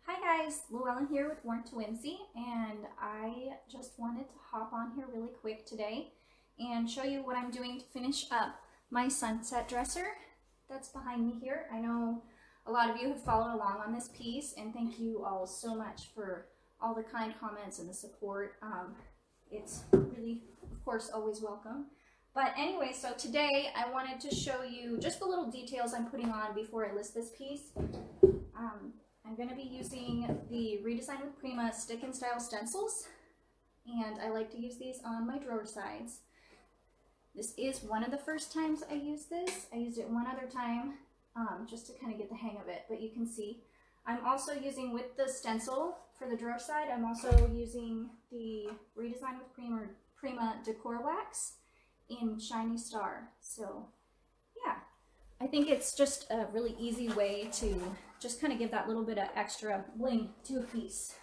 Hi guys, Llewellyn here with Warm to Whimsy, and I just wanted to hop on here really quick today and show you what I'm doing to finish up my sunset dresser that's behind me here. I know a lot of you have followed along on this piece, and thank you all so much for all the kind comments and the support. It's really, of course, always welcome. But anyway, so today I wanted to show you just the little details I'm putting on before I list this piece. I'm going to be using the Redesign with Prima stick and style stencils, and I like to use these on my drawer sides. This is one of the first times I used this. I used it one other time just to kind of get the hang of it, but you can see I'm also using, with the stencil for the drawer side, I'm also using the Redesign with Prima decor wax in Shiny Star. So yeah, I think it's just a really easy way to just kind of give that little bit of extra bling to a piece.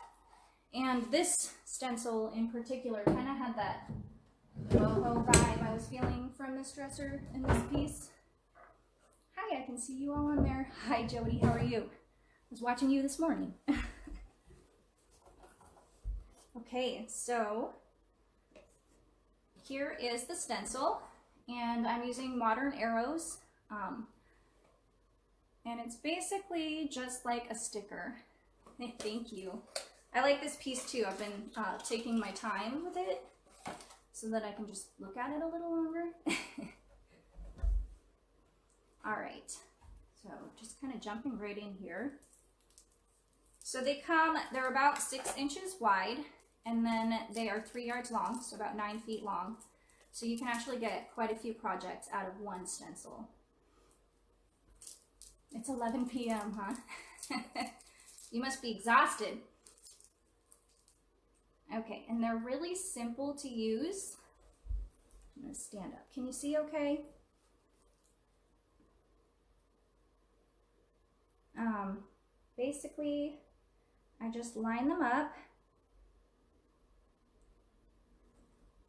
And this stencil in particular kind of had that boho vibe I was feeling from this dresser in this piece. Hi, I can see you all on there. Hi Jody, how are you? I was watching you this morning. Okay, so here is the stencil, and I'm using Modern Arrows. And it's basically just like a sticker. Thank you. I like this piece too. I've been taking my time with it so that I can just look at it a little longer. All right, so just kind of jumping right in here. So they're about 6 inches wide, and then they are 3 yards long, so about 9 feet long. So you can actually get quite a few projects out of one stencil. It's 11 p.m., huh? You must be exhausted. Okay, and they're really simple to use. I'm gonna stand up. Can you see okay? Basically, I just line them up,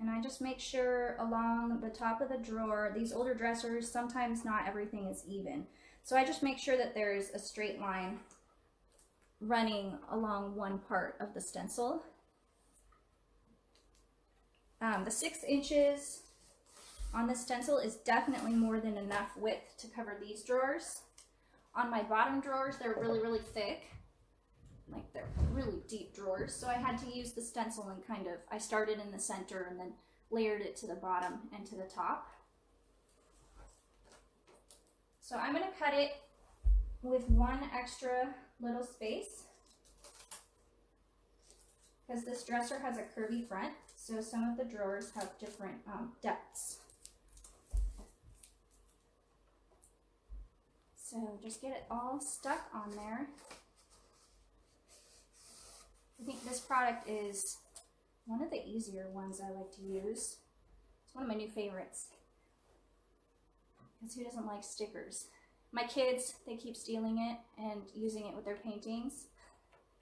and I just make sure along the top of the drawer, these older dressers, sometimes not everything is even. So I just make sure that there's a straight line running along one part of the stencil. The 6 inches on the stencil is definitely more than enough width to cover these drawers. On my bottom drawers, they're really, really thick. Like, they're really deep drawers. So I had to use the stencil and I started in the center and then layered it to the bottom and to the top. So I'm going to cut it with one extra little space because this dresser has a curvy front, so some of the drawers have different depths. So just get it all stuck on there. I think this product is one of the easier ones I like to use. It's one of my new favorites. Because who doesn't like stickers? My kids, they keep stealing it and using it with their paintings.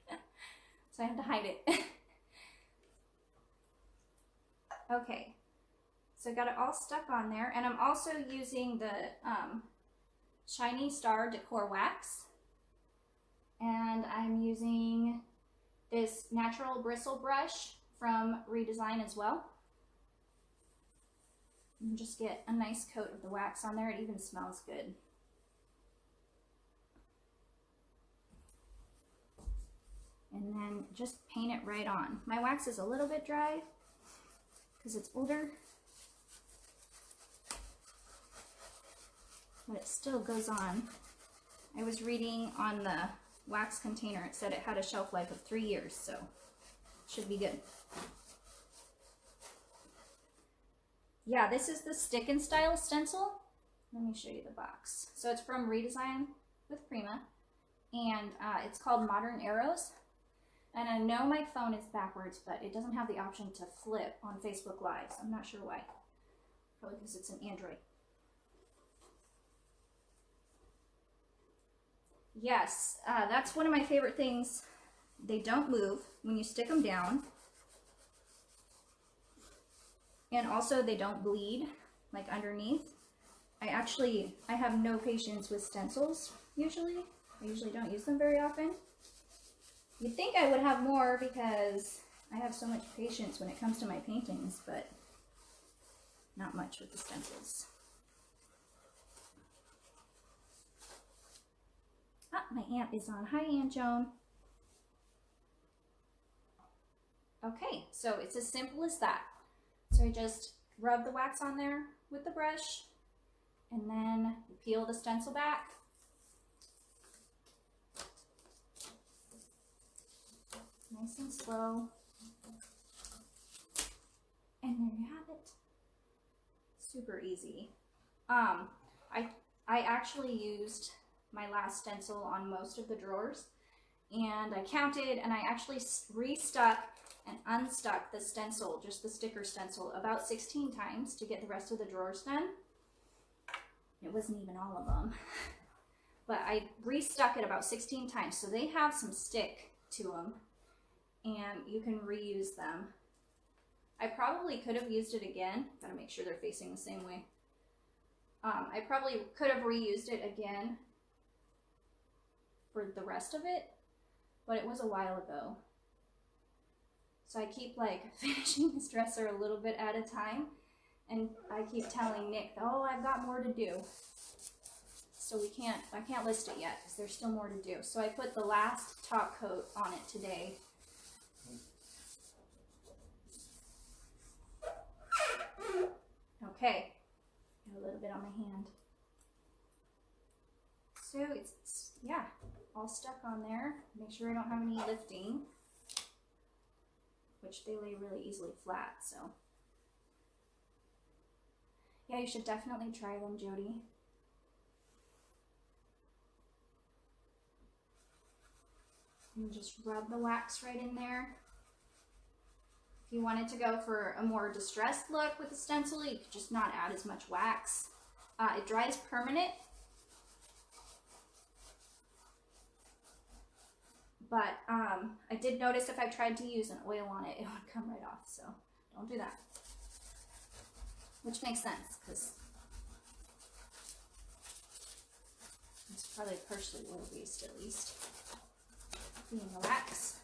So I have to hide it. Okay, so I got it all stuck on there, and I'm also using the Shiny Star decor wax, and I'm using this natural bristle brush from Redesign as well. And just get a nice coat of the wax on there. It even smells good. And then just paint it right on. My wax is a little bit dry because it's older, but it still goes on. I was reading on the wax container, it said it had a shelf life of 3 years, so it should be good. Yeah, this is the stick and style stencil. Let me show you the box. So it's from Redesign with Prima, and it's called Modern Arrows. And I know my phone is backwards, but it doesn't have the option to flip on Facebook Live, so I'm not sure why. Probably because it's an Android. Yes, that's one of my favorite things. They don't move when you stick them down. And also they don't bleed, like underneath. I have no patience with stencils, usually. I usually don't use them very often. You'd think I would have more because I have so much patience when it comes to my paintings, but not much with the stencils. Ah, my aunt is on. Hi, Aunt Joan. Okay, so it's as simple as that. So I just rub the wax on there with the brush, and then peel the stencil back. Nice and slow. And there you have it. Super easy. I actually used my last stencil on most of the drawers, and I counted, and I actually restuck and unstuck the stencil, just the sticker stencil, about 16 times to get the rest of the drawers done. It wasn't even all of them, but I restuck it about 16 times, so they have some stick to them, and you can reuse them. I probably could have used it again. Gotta make sure they're facing the same way. I probably could have reused it again for the rest of it, but it was a while ago. So I keep like finishing this dresser a little bit at a time, and I keep telling Nick, oh, I've got more to do. So I can't list it yet because there's still more to do. So I put the last top coat on it today. Okay, got a little bit on my hand. So it's, yeah, all stuck on there. Make sure I don't have any lifting, which they lay really easily flat, so. Yeah, you should definitely try them, Jody. And just rub the wax right in there. If you wanted to go for a more distressed look with the stencil, you could just not add as much wax. It dries permanent, but I did notice if I tried to use an oil on it, it would come right off, so don't do that. Which makes sense, because it's probably partially oil-based at least, being the wax.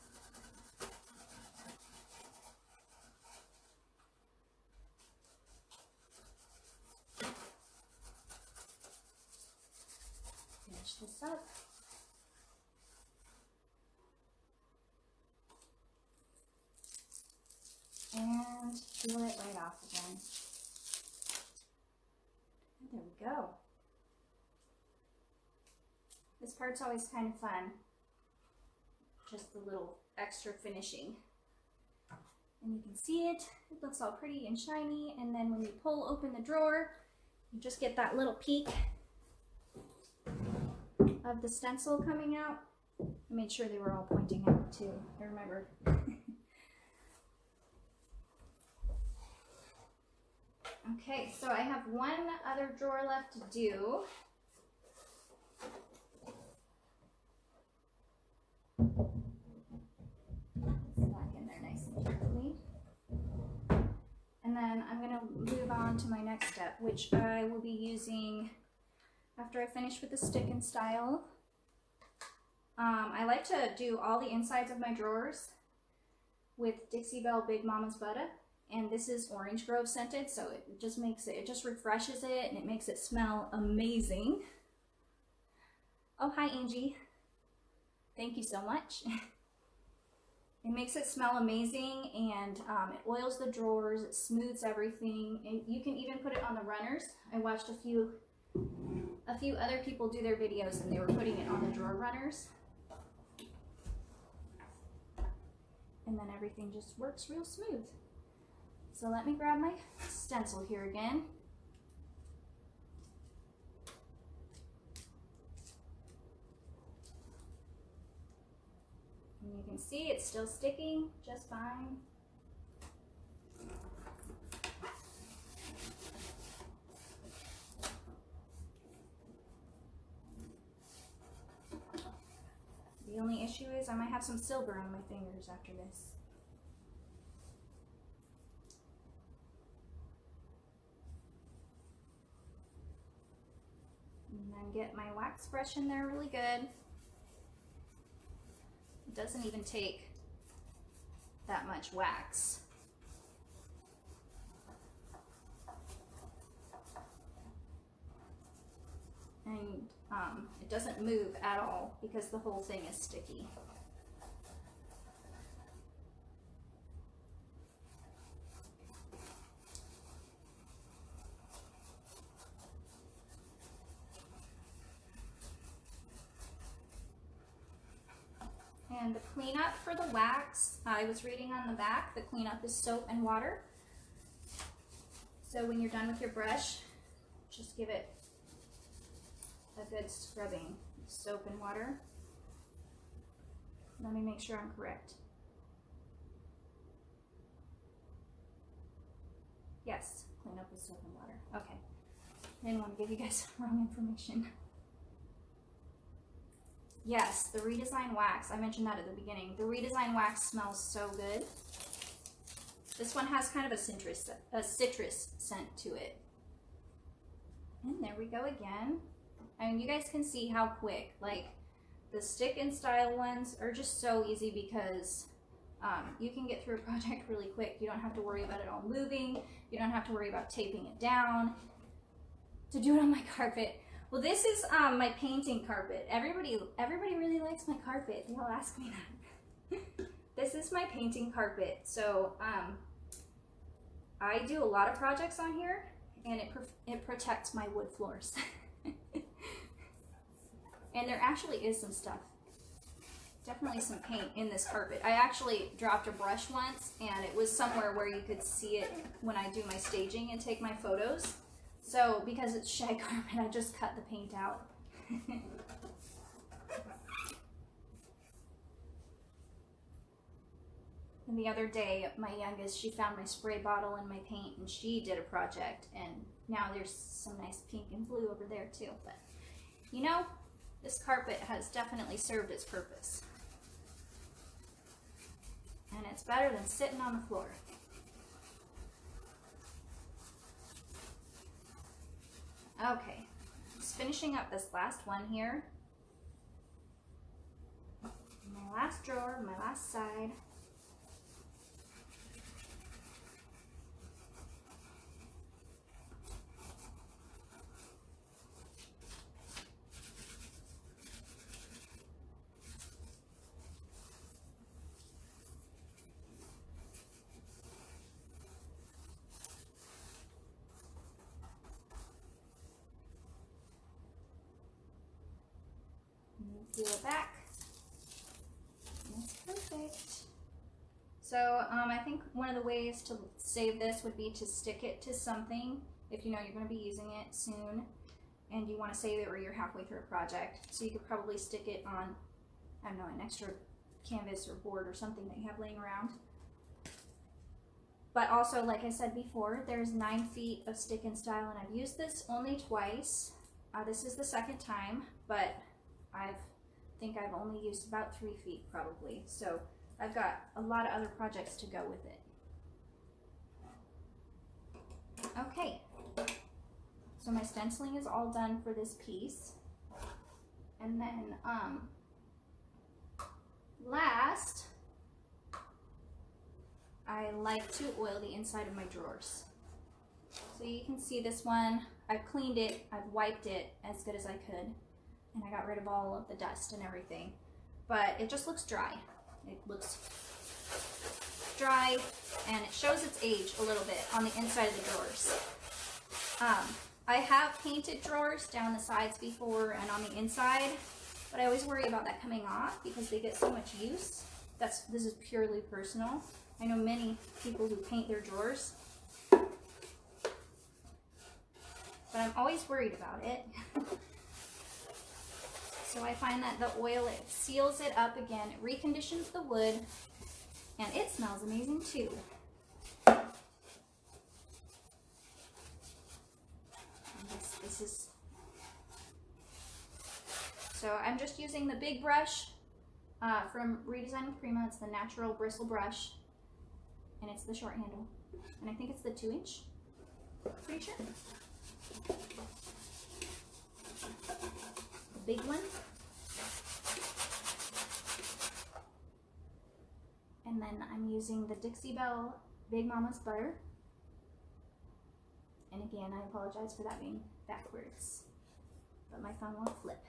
Finish this up. And peel it right off again. And there we go. This part's always kind of fun. Just the little extra finishing. And you can see it. It looks all pretty and shiny. And then when you pull open the drawer, you just get that little peek of the stencil coming out. I made sure they were all pointing out too. I remembered. Okay, so I have one other drawer left to do. Slack in there nice and carefully. And then I'm going to move on to my next step, which I will be using after I finish with the stick and style. I like to do all the insides of my drawers with Dixie Belle Big Mama's Butter. And this is Orange Grove scented, so it just makes it, just refreshes it, and it makes it smell amazing. Oh, hi Angie. Thank you so much. It makes it smell amazing, and it oils the drawers, it smooths everything, and you can even put it on the runners. I watched a few other people do their videos, and they were putting it on the drawer runners. And then everything just works real smooth. So let me grab my stencil here again. And you can see it's still sticking just fine. The only issue is I might have some silver on my fingers after this. And then get my wax brush in there really good. It doesn't even take that much wax. And it doesn't move at all because the whole thing is sticky. And the cleanup for the wax, I was reading on the back, the cleanup is soap and water. So when you're done with your brush, just give it a good scrubbing. Soap and water. Let me make sure I'm correct. Yes, clean up with soap and water. Okay. I didn't want to give you guys wrong information. Yes, the redesigned wax. I mentioned that at the beginning. The redesigned wax smells so good. This one has kind of a citrus scent to it. And there we go again. I mean, you guys can see how quick, like the stick and style ones are just so easy because you can get through a project really quick. You don't have to worry about it all moving. You don't have to worry about taping it down. To do it on my carpet. Well, this is my painting carpet. Everybody really likes my carpet. They all ask me that. This is my painting carpet. So I do a lot of projects on here, and it protects my wood floors. And there actually is some stuff, definitely some paint in this carpet. I actually dropped a brush once, and it was somewhere where you could see it when I do my staging and take my photos. So because it's shag carpet, I just cut the paint out. And the other day, my youngest, she found my spray bottle and my paint, and she did a project, and now there's some nice pink and blue over there too. But you know, this carpet has definitely served its purpose. And it's better than sitting on the floor. Okay, just finishing up this last one here. My last drawer, my last side. Peel it back. That's perfect. So I think one of the ways to save this would be to stick it to something if you know you're going to be using it soon and you want to save it or you're halfway through a project. So you could probably stick it on, I don't know, an extra canvas or board or something that you have laying around. But also, like I said before, there's 9 feet of stick and style, and I've used this only twice. This is the second time, but I think I've only used about 3 feet probably. So I've got a lot of other projects to go with it. Okay, so my stenciling is all done for this piece. And then last, I like to oil the inside of my drawers. So you can see this one, I've cleaned it, I've wiped it as good as I could, and I got rid of all of the dust and everything. But it just looks dry. It looks dry, and it shows its age a little bit on the inside of the drawers. I have painted drawers down the sides before and on the inside, but I always worry about that coming off because they get so much use. This is purely personal. I know many people who paint their drawers, but I'm always worried about it. So I find that the oil, it seals it up again, it reconditions the wood, and it smells amazing too. This is, so I'm just using the big brush from Redesign with Prima. It's the natural bristle brush, and it's the short handle, and I think it's the 2-inch, pretty sure. The big one. using the Dixie Belle Big Mama's butter. And again, I apologize for that being backwards, but my phone won't flip.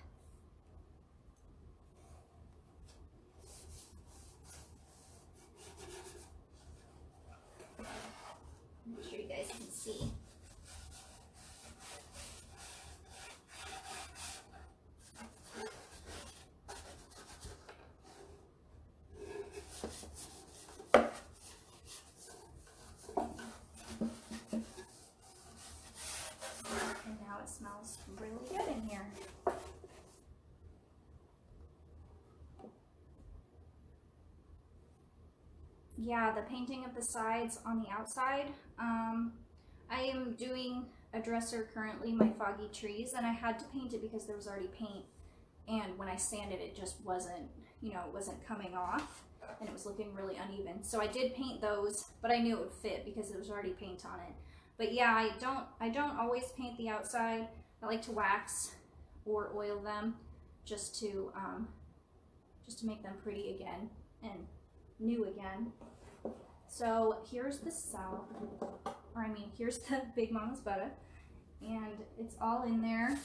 Make sure you guys can see. Smells really good in here. Yeah, the painting of the sides on the outside. I am doing a dresser currently, my Foggy Trees, and I had to paint it because there was already paint, and when I sanded it just wasn't, you know, it wasn't coming off and it was looking really uneven. So I did paint those, but I knew it would fit because there was already paint on it. But yeah, I don't always paint the outside. I like to wax or oil them just to make them pretty again and new again. So here's the salad, or I mean, here's the Big Mama's butter, and it's all in there.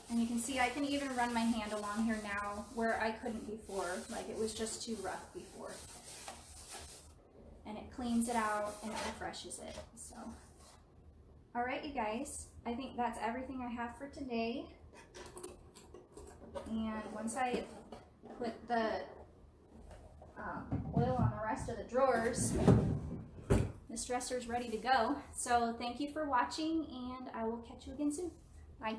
And you can see I can even run my hand along here now where I couldn't before, like it was just too rough before. And it cleans it out and it refreshes it. So, all right, you guys, I think that's everything I have for today. And once I put the oil on the rest of the drawers, this dresser is ready to go. So thank you for watching, and I will catch you again soon. Bye.